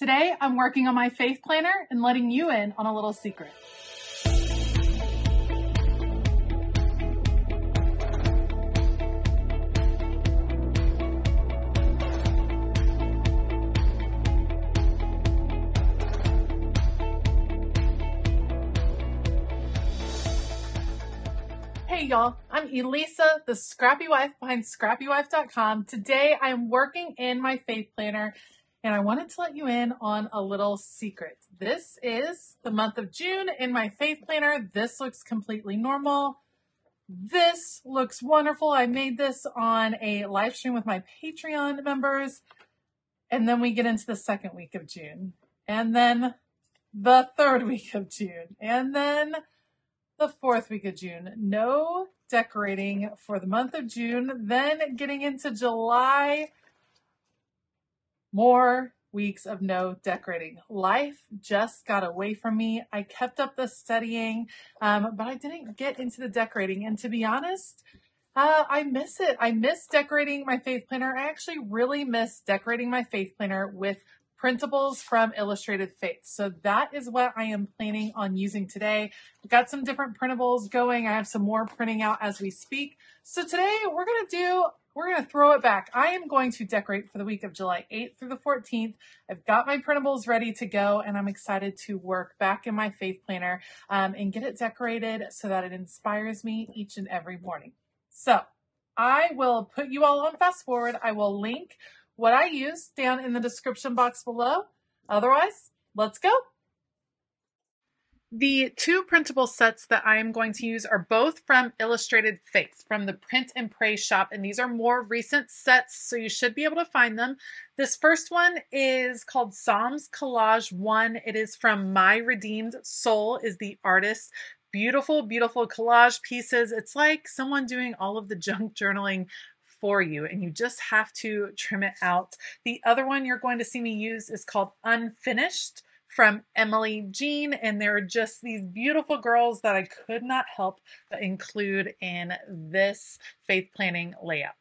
Today, I'm working on my faith planner and letting you in on a little secret. Hey y'all, I'm Elisa, the Scrappy Wife behind ScrappyWife.com. Today, I'm working in my faith planner and I wanted to let you in on a little secret. This is the month of June in my faith planner. This looks completely normal. This looks wonderful. I made this on a live stream with my Patreon members. And then we get into the second week of June. And then the third week of June. And then the fourth week of June. No decorating for the month of June. Then getting into July, more weeks of no decorating. Life just got away from me. I kept up the studying, but I didn't get into the decorating. And to be honest, I miss it. I miss decorating my faith planner. I actually really miss decorating my faith planner with printables from Illustrated Faith. So that is what I am planning on using today. I've got some different printables going. I have some more printing out as we speak. So today we're going to throw it back. I am going to decorate for the week of July 8th through the 14th. I've got my printables ready to go and I'm excited to work back in my faith planner and get it decorated so that it inspires me each and every morning. So I will put you all on fast forward. I will link what I use down in the description box below. Otherwise, let's go. The two printable sets that I am going to use are both from Illustrated Faith, from the Print and Pray shop, and these are more recent sets, so you should be able to find them. This first one is called Psalms Collage 1. It is from My Redeemed Soul, is the artist. Beautiful, beautiful collage pieces. It's like someone doing all of the junk journaling for you, and you just have to trim it out. The other one you're going to see me use is called Unfinished from Emily Jean, and they're just these beautiful girls that I could not help but include in this faith planning layout.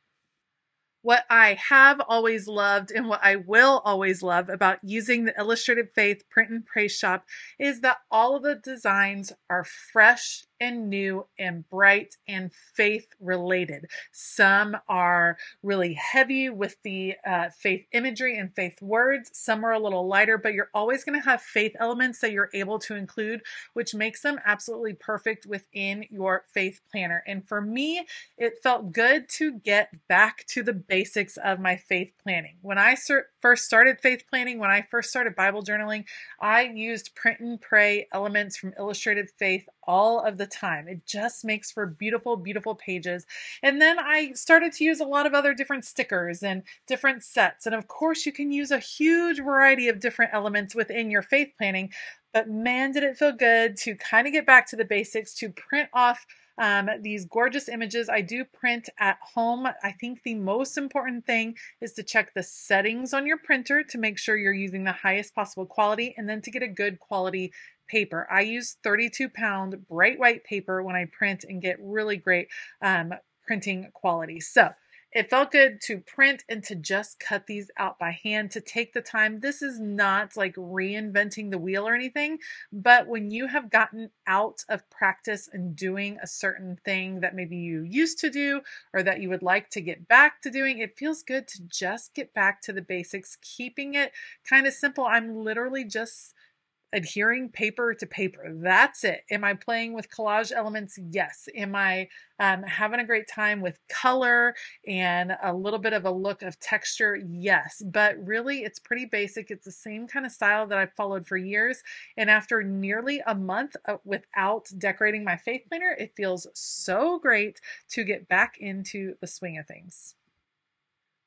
What I have always loved and what I will always love about using the Illustrated Faith Print and Pray shop is that all of the designs are fresh and new and bright and faith related. Some are really heavy with the faith imagery and faith words. Some are a little lighter, but you're always going to have faith elements that you're able to include, which makes them absolutely perfect within your faith planner. And for me, it felt good to get back to the basics of my faith planning. When I first started faith planning, when I first started Bible journaling, I used Print and Pray elements from Illustrated Faith all of the time. It just makes for beautiful, beautiful pages. And then I started to use a lot of other different stickers and different sets. And of course, you can use a huge variety of different elements within your faith planning. But man, did it feel good to kind of get back to the basics, to print off these gorgeous images. I do print at home. I think the most important thing is to check the settings on your printer to make sure you're using the highest possible quality, and then to get a good quality paper. I use 32-pound bright white paper when I print and get really great printing quality. So it felt good to print and to just cut these out by hand, to take the time. This is not like reinventing the wheel or anything, but when you have gotten out of practice and doing a certain thing that maybe you used to do or that you would like to get back to doing, it feels good to just get back to the basics, keeping it kind of simple. I'm literally just adhering paper to paper. That's it. Am I playing with collage elements? Yes. Am I having a great time with color and a little bit of a look of texture? Yes. But really, it's pretty basic. It's the same kind of style that I've followed for years. And after nearly a month without decorating my faith planner, it feels so great to get back into the swing of things.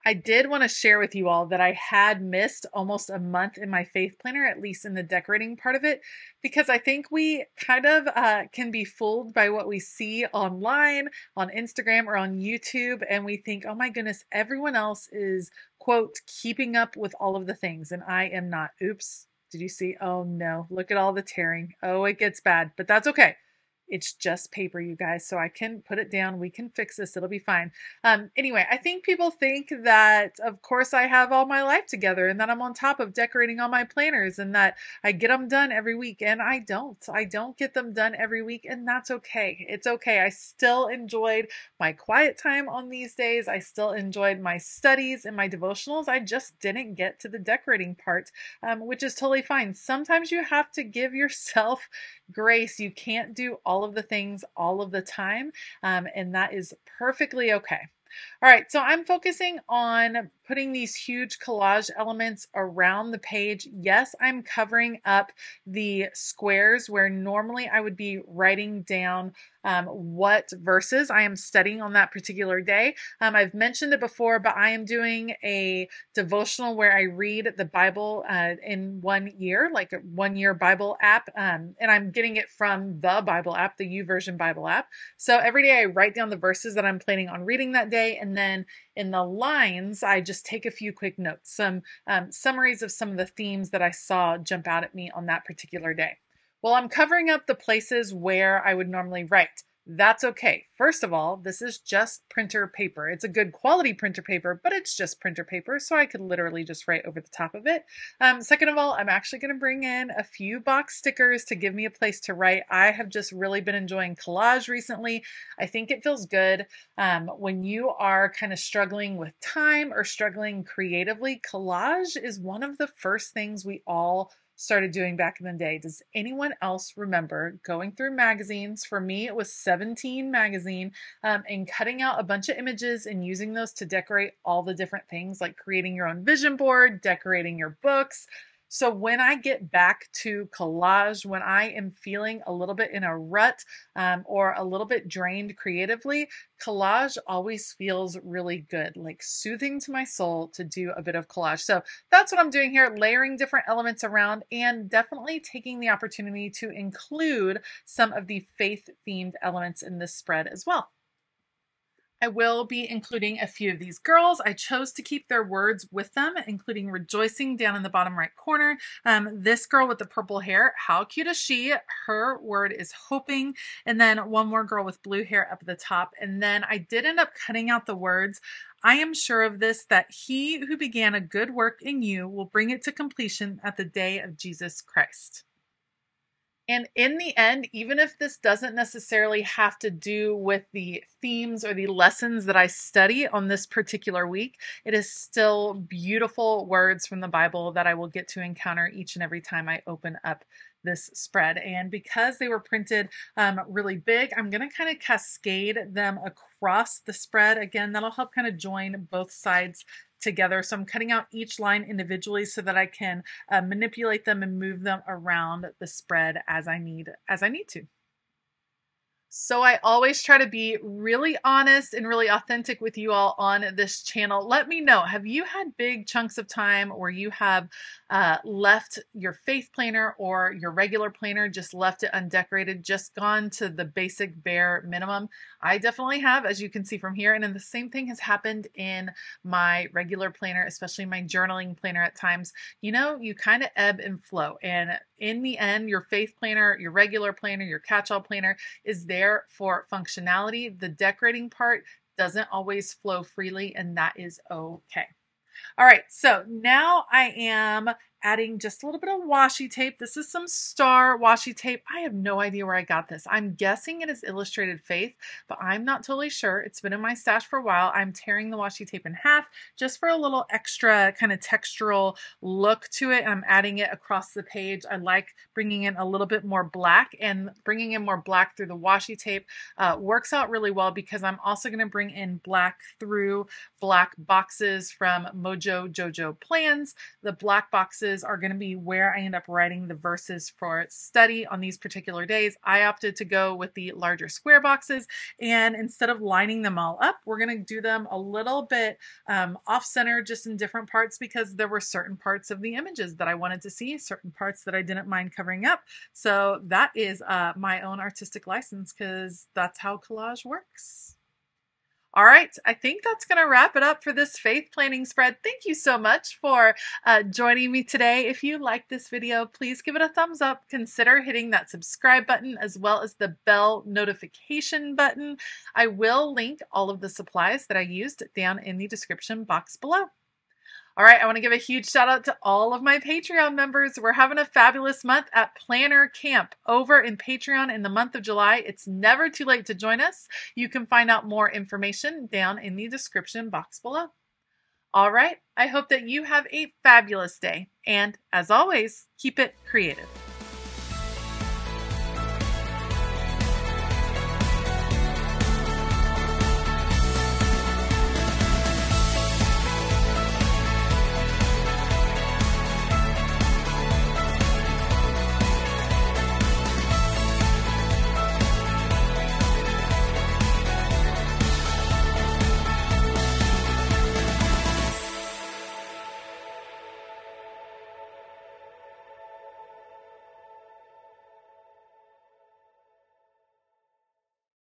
I did want to share with you all that I had missed almost a month in my faith planner, at least in the decorating part of it, because I think we kind of can be fooled by what we see online, on Instagram or on YouTube, and we think, oh my goodness, everyone else is, quote, keeping up with all of the things, and I am not. Oops, did you see? Oh no, look at all the tearing. Oh, it gets bad, but that's okay. It's just paper, you guys, so I can put it down. We can fix this. It'll be fine. Anyway, I think people think that, of course, I have all my life together and that I'm on top of decorating all my planners and that I get them done every week. And I don't. I don't get them done every week, and that's okay. It's okay. I still enjoyed my quiet time on these days. I still enjoyed my studies and my devotionals. I just didn't get to the decorating part, which is totally fine. Sometimes you have to give yourself grace. You can't do all of the things all of the time, and that is perfectly okay. All right, so I'm focusing on putting these huge collage elements around the page. Yes, I'm covering up the squares where normally I would be writing down what verses I am studying on that particular day. I've mentioned it before, but I am doing a devotional where I read the Bible in 1 year, like a 1 year Bible app, and I'm getting it from the Bible app, the YouVersion Bible app. So every day I write down the verses that I'm planning on reading that day, and then in the lines, I just take a few quick notes, some summaries of some of the themes that I saw jump out at me on that particular day. Well, I'm covering up the places where I would normally write. That's okay. First of all, this is just printer paper. It's a good quality printer paper, but it's just printer paper, so I could literally just write over the top of it. Second of all, I'm actually going to bring in a few box stickers to give me a place to write. I have just really been enjoying Collage recently. I think it feels good. When you are kind of struggling with time or struggling creatively, Collage is one of the first things we all started doing back in the day. Does anyone else remember going through magazines? For me, it was 17 magazine, and cutting out a bunch of images and using those to decorate all the different things, like creating your own vision board, decorating your books. So when I get back to Collage, when I am feeling a little bit in a rut or a little bit drained creatively, Collage always feels really good, like soothing to my soul to do a bit of collage. So that's what I'm doing here, layering different elements around and definitely taking the opportunity to include some of the faith-themed elements in this spread as well. I will be including a few of these girls. I chose to keep their words with them, including rejoicing down in the bottom right corner. This girl with the purple hair, how cute is she? Her word is hoping. And then one more girl with blue hair up at the top. And then I did end up cutting out the words. I am sure of this, that he who began a good work in you will bring it to completion at the day of Jesus Christ. And in the end, even if this doesn't necessarily have to do with the themes or the lessons that I study on this particular week, it is still beautiful words from the Bible that I will get to encounter each and every time I open up this spread. And because they were printed really big, I'm going to kind of cascade them across the spread. Again, that'll help kind of join both sides together. So I'm cutting out each line individually so that I can manipulate them and move them around the spread as I need to. So I always try to be really honest and really authentic with you all on this channel. Let me know, have you had big chunks of time where you have left your faith planner or your regular planner, just left it undecorated, just gone to the basic bare minimum? I definitely have, as you can see from here. And then the same thing has happened in my regular planner, especially my journaling planner at times. You know, you kind of ebb and flow. And in the end, your faith planner, your regular planner, your catch-all planner is there for functionality. The decorating part doesn't always flow freely, and that is okay. All right, so now I am adding just a little bit of washi tape. This is some star washi tape. I have no idea where I got this. I'm guessing it is Illustrated Faith, but I'm not totally sure. It's been in my stash for a while. I'm tearing the washi tape in half just for a little extra kind of textural look to it. I'm adding it across the page. I like bringing in a little bit more black, and bringing in more black through the washi tape works out really well because I'm also going to bring in black through black boxes from Mojo Jojo Plans. The black boxes are going to be where I end up writing the verses for study on these particular days. I opted to go with the larger square boxes, and instead of lining them all up, we're going to do them a little bit off center, just in different parts, because there were certain parts of the images that I wanted to see, certain parts that I didn't mind covering up. So that is my own artistic license, because that's how collage works. All right, I think that's going to wrap it up for this faith planning spread. Thank you so much for joining me today. If you liked this video, please give it a thumbs up. Consider hitting that subscribe button as well as the bell notification button. I will link all of the supplies that I used down in the description box below. All right, I want to give a huge shout out to all of my Patreon members. We're having a fabulous month at Planner Camp over in Patreon in the month of July. It's never too late to join us. You can find out more information down in the description box below. All right, I hope that you have a fabulous day. And as always, keep it creative.